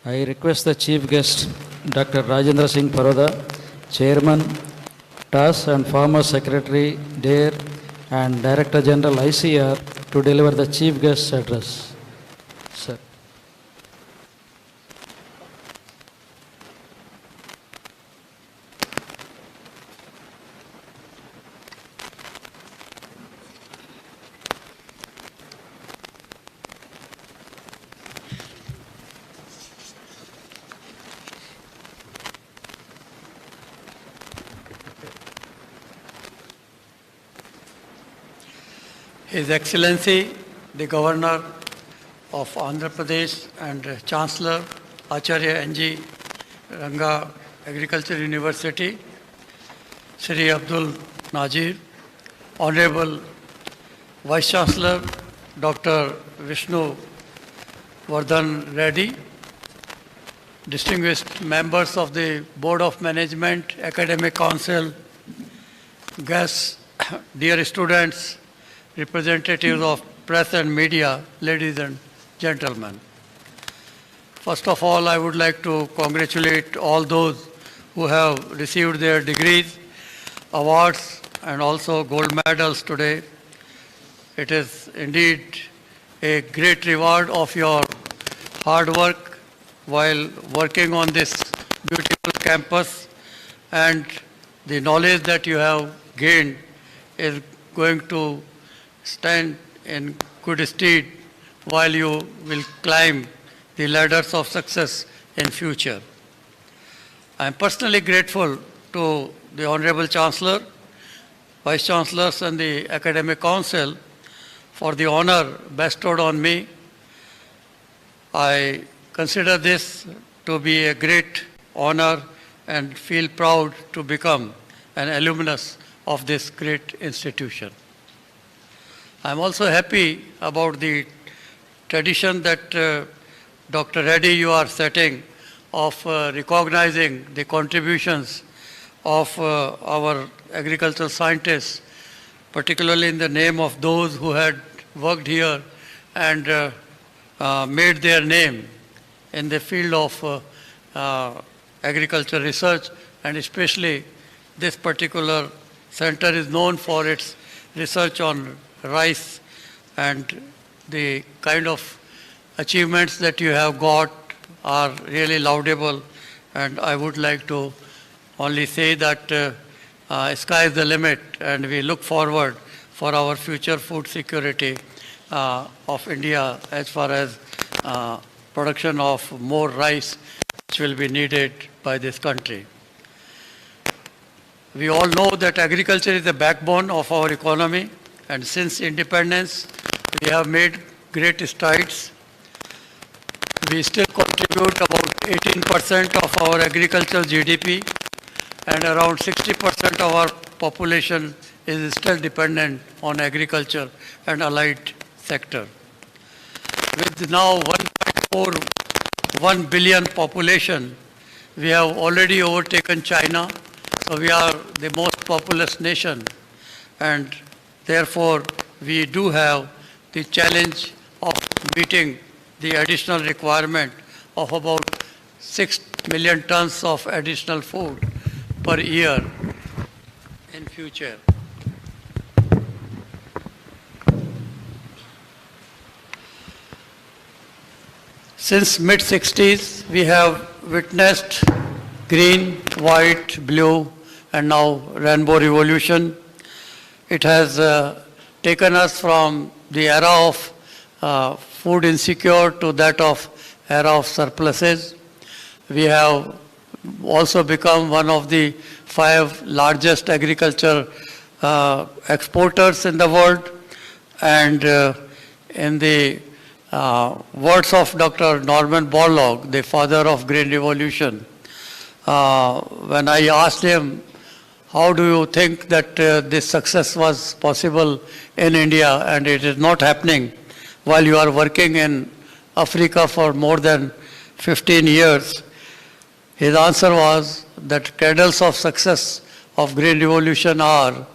I request the Chief Guest, Dr. Rajendra Singh Paroda, Chairman, TAS and former Secretary, DARE and Director General ICR to deliver the Chief Guest's address. Sir. His Excellency, the Governor of Andhra Pradesh and Chancellor Acharya N.G. Ranga Agriculture University, Shri Abdul Nazir, Honorable Vice Chancellor Dr. Vishnu Vardhan Reddy, distinguished members of the Board of Management, Academic Council, guests, dear students, representatives of press and media, ladies and gentlemen. First of all, I would like to congratulate all those who have received their degrees, awards, and also gold medals today. It is indeed a great reward of your hard work while working on this beautiful campus, and the knowledge that you have gained is going to stand in good stead while you will climb the ladders of success in future. I am personally grateful to the Honorable Chancellor, Vice Chancellors and the Academic Council for the honor bestowed on me. I consider this to be a great honor and feel proud to become an alumnus of this great institution. I am also happy about the tradition that Dr. Reddy you are setting of recognizing the contributions of our agricultural scientists, particularly in the name of those who had worked here and made their name in the field of agriculture research, and especially this particular center is known for its research on rice, and the kind of achievements that you have got are really laudable, and I would like to only say that sky is the limit, and we look forward for our future food security of India as far as production of more rice which will be needed by this country. We all know that agriculture is the backbone of our economy, and since independence, we have made great strides. We still contribute about 18% of our agricultural GDP, and around 60% of our population is still dependent on agriculture and allied sector. With now 1.41 billion population, we have already overtaken China, so we are the most populous nation, and therefore, we do have the challenge of meeting the additional requirement of about 6 million tons of additional food per year in future. Since mid-60s, we have witnessed green, white, blue, and now rainbow revolution. It has taken us from the era of food insecure to that of era of surpluses. We have also become one of the 5 largest agriculture exporters in the world, and in the words of Dr. Norman Borlaug, the father of Green Revolution, when I asked him, how do you think that this success was possible in India and it is not happening while you are working in Africa for more than 15 years? His answer was that cradles of success of Green Revolution are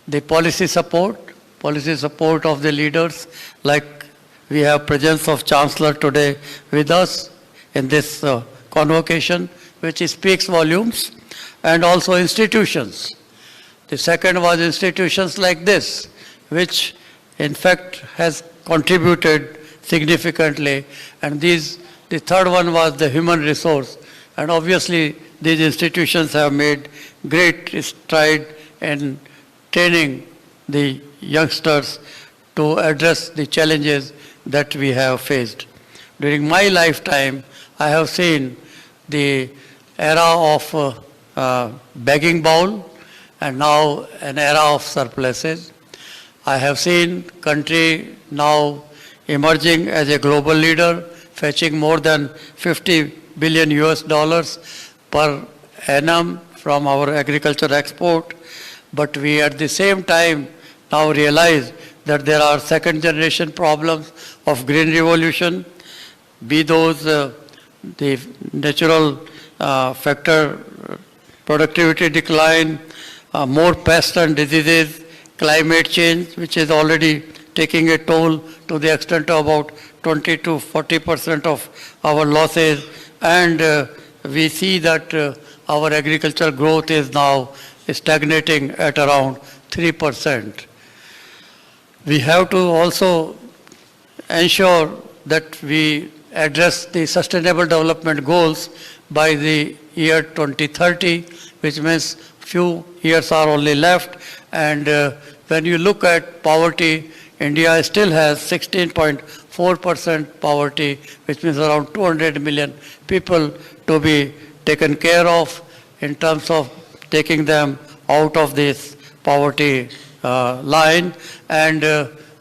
the policy support of the leaders, like we have presence of Chancellor today with us. in this convocation, which speaks volumes, and also institutions. The second was institutions like this, which in fact has contributed significantly, and the third one was the human resource, and obviously these institutions have made great stride in training the youngsters to address the challenges that we have faced. During my lifetime, I have seen the era of begging bowl and now an era of surpluses. I have seen country now emerging as a global leader, fetching more than 50 billion US dollars per annum from our agriculture export. But we at the same time now realize that there are second generation problems of green revolution, be those the natural factor productivity decline, more pests and diseases, climate change, which is already taking a toll to the extent of about 20 to 40% of our losses, and we see that our agricultural growth is now stagnating at around 3%. We have to also ensure that we address the sustainable development goals by the year 2030, which means few years are only left, and when you look at poverty, India still has 16.4% poverty, which means around 200 million people to be taken care of in terms of taking them out of this poverty line, and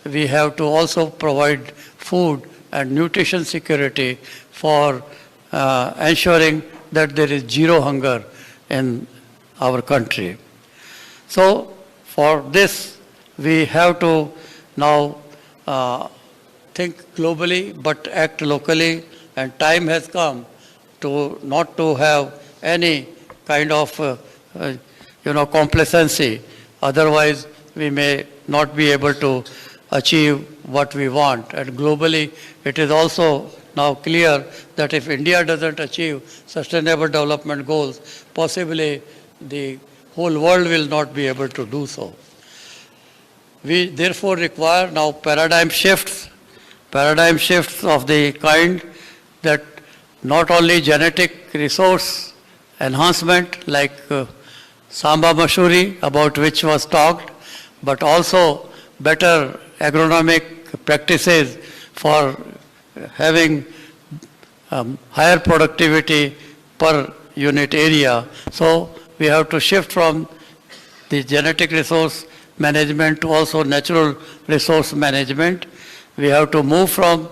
we have to also provide food and nutrition security for ensuring that there is zero hunger in our country. So for this, we have to now think globally but act locally, and time has come to not to have any kind of complacency. Otherwise, we may not be able to achieve what we want. And globally, it is also now clear that if India doesn't achieve sustainable development goals, possibly the whole world will not be able to do so. We therefore require now paradigm shifts of the kind that not only genetic resource enhancement like Samba Mashuri, about which was talked, but also better agronomic practices for having higher productivity per unit area. So we have to shift from the genetic resource management to also natural resource management. We have to move from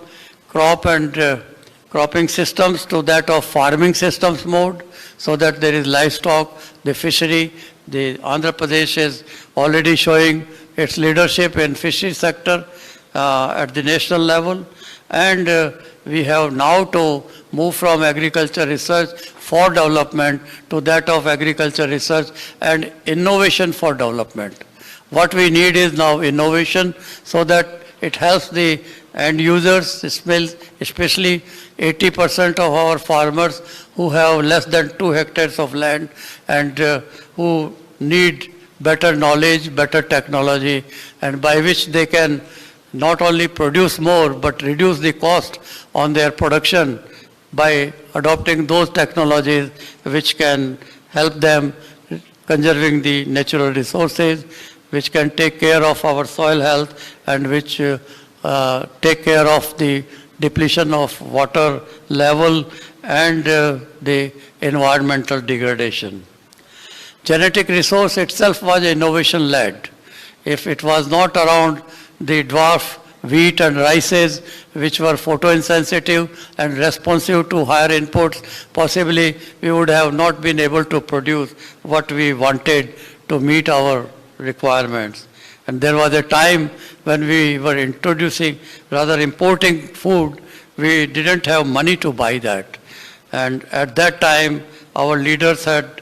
crop and cropping systems to that of farming systems mode, so that there is livestock, the fishery. The Andhra Pradesh is already showing its leadership in fishery sector at the national level, and we have now to move from agriculture research for development to that of agriculture research and innovation for development. What we need is now innovation so that it helps the end users, especially 80% of our farmers who have less than 2 hectares of land and who need better knowledge, better technology, and by which they can not only produce more but reduce the cost on their production by adopting those technologies which can help them conserving the natural resources, which can take care of our soil health, and which take care of the depletion of water level and the environmental degradation. Genetic resource itself was innovation led. If it was not around the dwarf wheat and rices, which were photoinsensitive and responsive to higher inputs, possibly we would have not been able to produce what we wanted to meet our requirements. And there was a time when we were importing food, we didn't have money to buy that. And at that time, our leaders had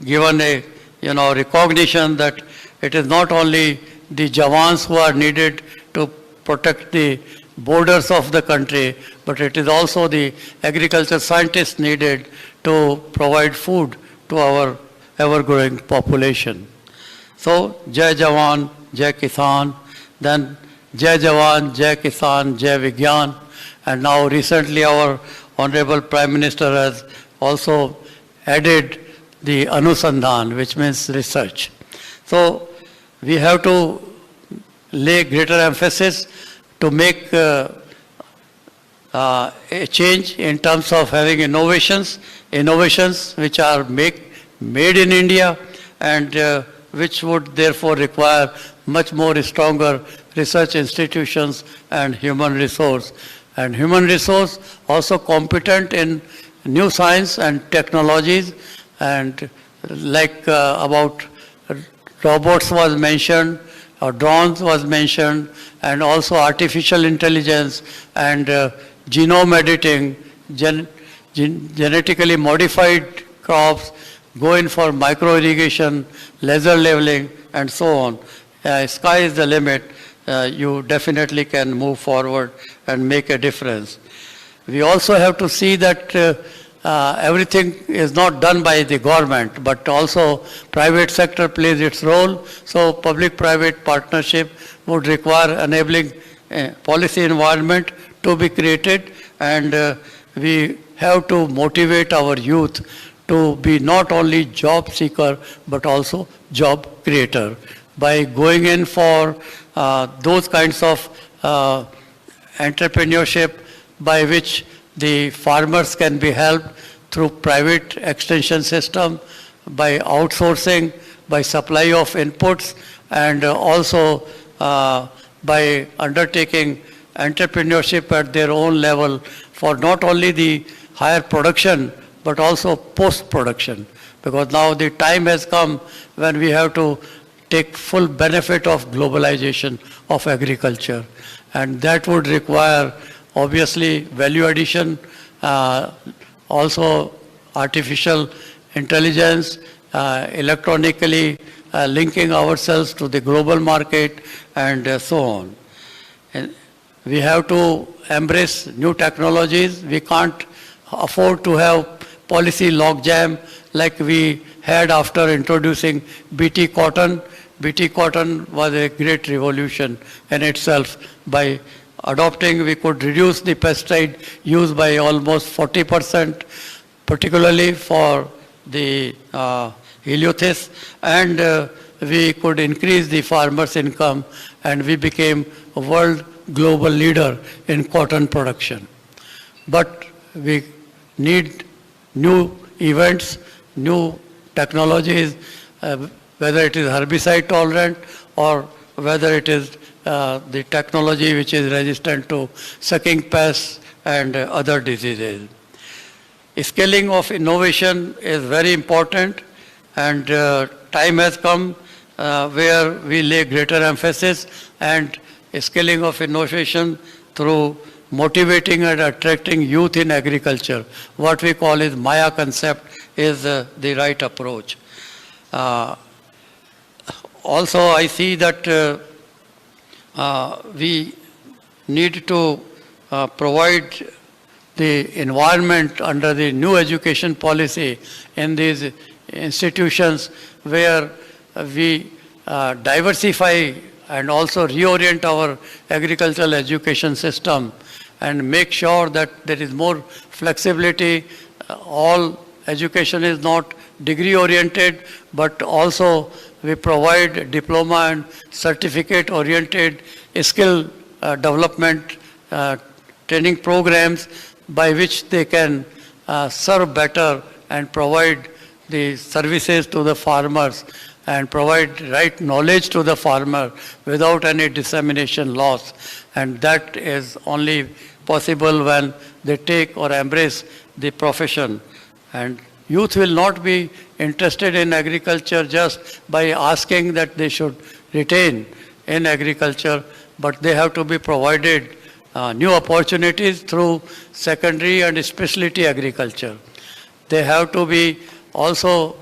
given a recognition that it is not only the Jawans who are needed to protect the borders of the country, but it is also the agriculture scientists needed to provide food to our ever-growing population. So, Jai Jawan, Jai Kisan, then Jai Jawan, Jai Kisan, Jai Vigyan, and now recently our Honorable Prime Minister has also added the Anusandhan, which means research. So, we have to lay greater emphasis to make a change in terms of having innovations which are made in India and which would therefore require much more stronger research institutions and human resource. And human resource also competent in new science and technologies, and like about robots was mentioned, or drones was mentioned, and also artificial intelligence and genome editing, genetically modified crops, go in for micro irrigation, laser leveling, and so on. Sky is the limit. You definitely can move forward and make a difference. We also have to see that everything is not done by the government, but also private sector plays its role. So public-private partnership would require enabling policy environment to be created, and we have to motivate our youth to be not only job seeker but also job creator by going in for those kinds of entrepreneurship by which the farmers can be helped through private extension system, by outsourcing, by supply of inputs, and also by undertaking entrepreneurship at their own level for not only the higher production but also post-production. Because now the time has come when we have to take full benefit of globalization of agriculture. And that would require obviously value addition, also artificial intelligence, electronically linking ourselves to the global market, and so on. And we have to embrace new technologies. We can't afford to have policy logjam like we had after introducing BT cotton. BT cotton was a great revolution in itself. By adopting, we could reduce the pesticide use by almost 40%, particularly for the Heliothes, and we could increase the farmers' income, and we became a world global leader in cotton production. But we need new events, new technologies, whether it is herbicide tolerant or whether it is the technology which is resistant to sucking pests and other diseases. Scaling of innovation is very important, and time has come where we lay greater emphasis, and scaling of innovation through motivating and attracting youth in agriculture, what we call is Maya concept, is the right approach. Also, I see that we need to provide the environment under the new education policy in these institutions where we diversify and also reorient our agricultural education system and make sure that there is more flexibility. All education is not degree oriented, but also we provide diploma and certificate oriented skill development training programs by which they can serve better and provide the services to the farmers and provide right knowledge to the farmer without any dissemination loss. And that is only possible when they take or embrace the profession. And youth will not be interested in agriculture just by asking that they should retain in agriculture, but they have to be provided new opportunities through secondary and specialty agriculture. They have to be also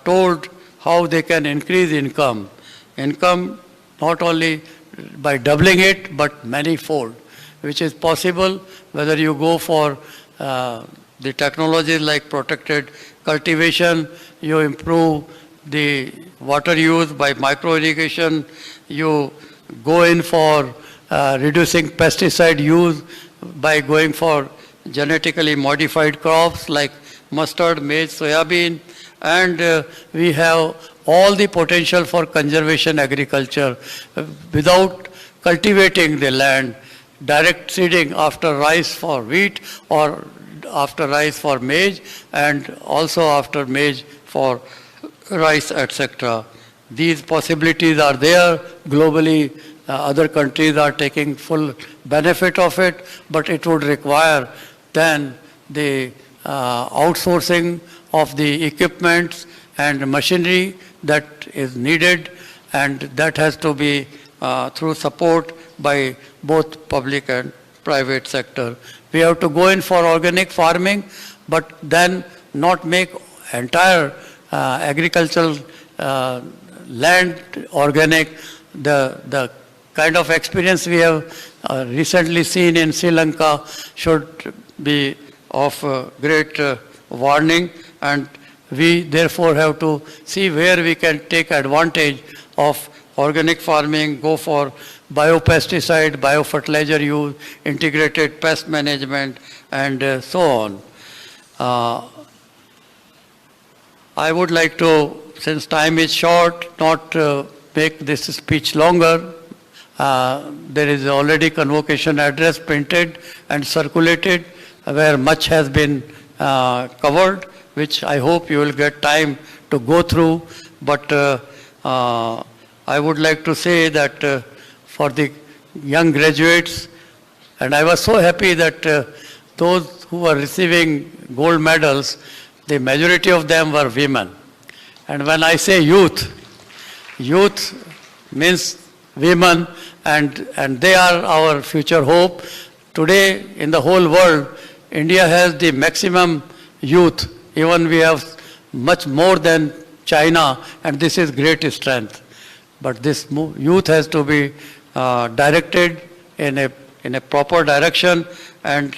told how they can increase income. Income not only by doubling it, but manifold. which is possible whether you go for the technologies like protected cultivation, you improve the water use by micro irrigation, you go in for reducing pesticide use by going for genetically modified crops like mustard, maize, soybean, and we have all the potential for conservation agriculture without cultivating the land, direct seeding after rice for wheat or after rice for maize and also after maize for rice, etc. These possibilities are there globally. Other countries are taking full benefit of it, but it would require then the outsourcing of the equipments and machinery that is needed, and that has to be through support by both public and private sector. We have to go in for organic farming, but then not make entire agricultural land organic. The kind of experience we have recently seen in Sri Lanka should be of great warning, and we therefore have to see where we can take advantage of organic farming, go for biopesticide, biofertilizer use, integrated pest management, and so on. I would like to, since time is short, not make this speech longer. There is already convocation address printed and circulated where much has been covered, which I hope you will get time to go through. But I would like to say that for the young graduates, and I was so happy that those who were receiving gold medals, the majority of them were women. And when I say youth, youth means women, and they are our future hope. Today in the whole world, India has the maximum youth. Even we have much more than China, and this is great strength. But this youth has to be directed in a proper direction, and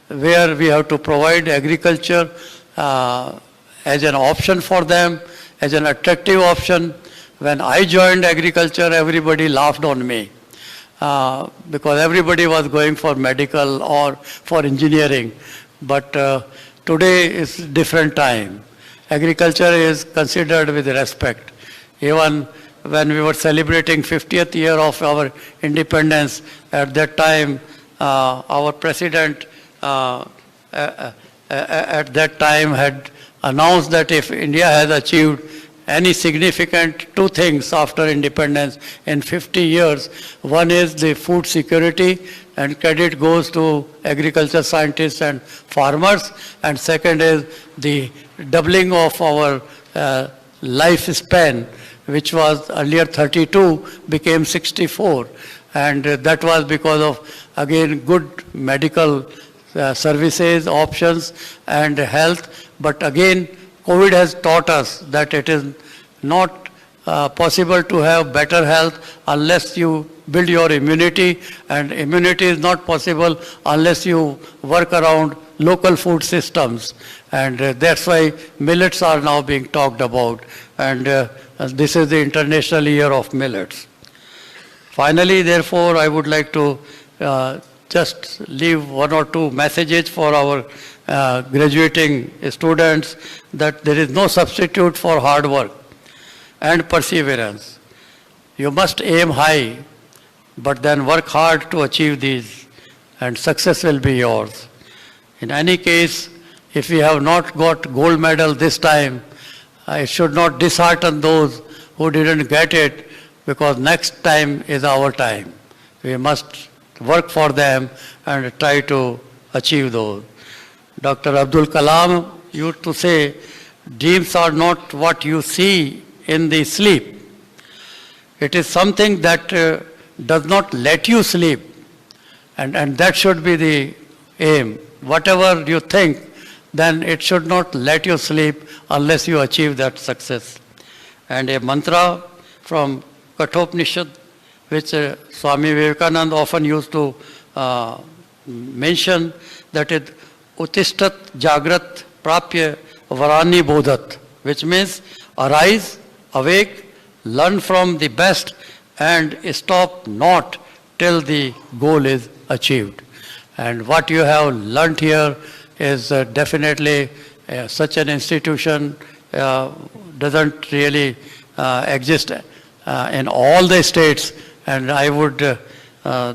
where we have to provide agriculture as an option for them, as an attractive option. When I joined agriculture, everybody laughed on me because everybody was going for medical or for engineering. But today is different time. Agriculture is considered with respect. Even when we were celebrating 50th year of our independence, at that time, our president at that time had announced that if India has achieved any significant two things after independence in 50 years, one is the food security, and credit goes to agriculture scientists and farmers, and second is the doubling of our lifespan, which was earlier 32, became 64. And that was because of, again, good medical services, options, and health. But again, COVID has taught us that it is not possible to have better health unless you build your immunity, and immunity is not possible unless you work around local food systems. And that's why millets are now being talked about, and this is the International Year of Millets. Finally, therefore, I would like to just leave one or two messages for our graduating students, that there is no substitute for hard work and perseverance. You must aim high, but then work hard to achieve these, and success will be yours. In any case, if we have not got gold medal this time, I should not dishearten those who didn't get it, because next time is our time. We must work for them and try to achieve those. Dr. Abdul Kalam used to say, dreams are not what you see in the sleep. It is something that does not let you sleep. And that should be the aim. Whatever you think, then it should not let you sleep unless you achieve that success. And a mantra from Kathopanishad, which Swami Vivekananda often used to mention that it Utistat Jagrat Prapya Varani Bodhat, which means arise, awake, learn from the best, and stop not till the goal is achieved. And what you have learnt here is definitely such an institution doesn't really exist in all the states, and I would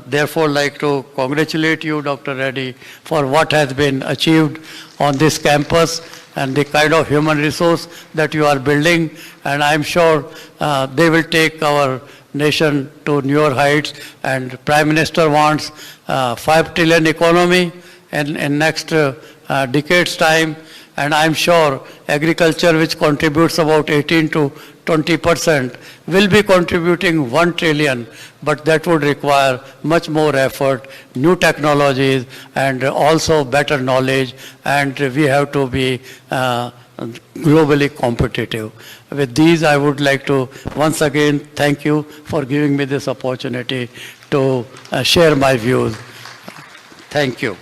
therefore like to congratulate you, Dr. Reddy, for what has been achieved on this campus and the kind of human resource that you are building, and I'm sure they will take our nation to newer heights, and Prime Minister wants 5 trillion economy in next decade's time, and I'm sure agriculture, which contributes about 18 to 20%, will be contributing 1 trillion, but that would require much more effort, new technologies, and also better knowledge, and we have to be globally competitive. With these, I would like to once again thank you for giving me this opportunity to share my views. Thank you.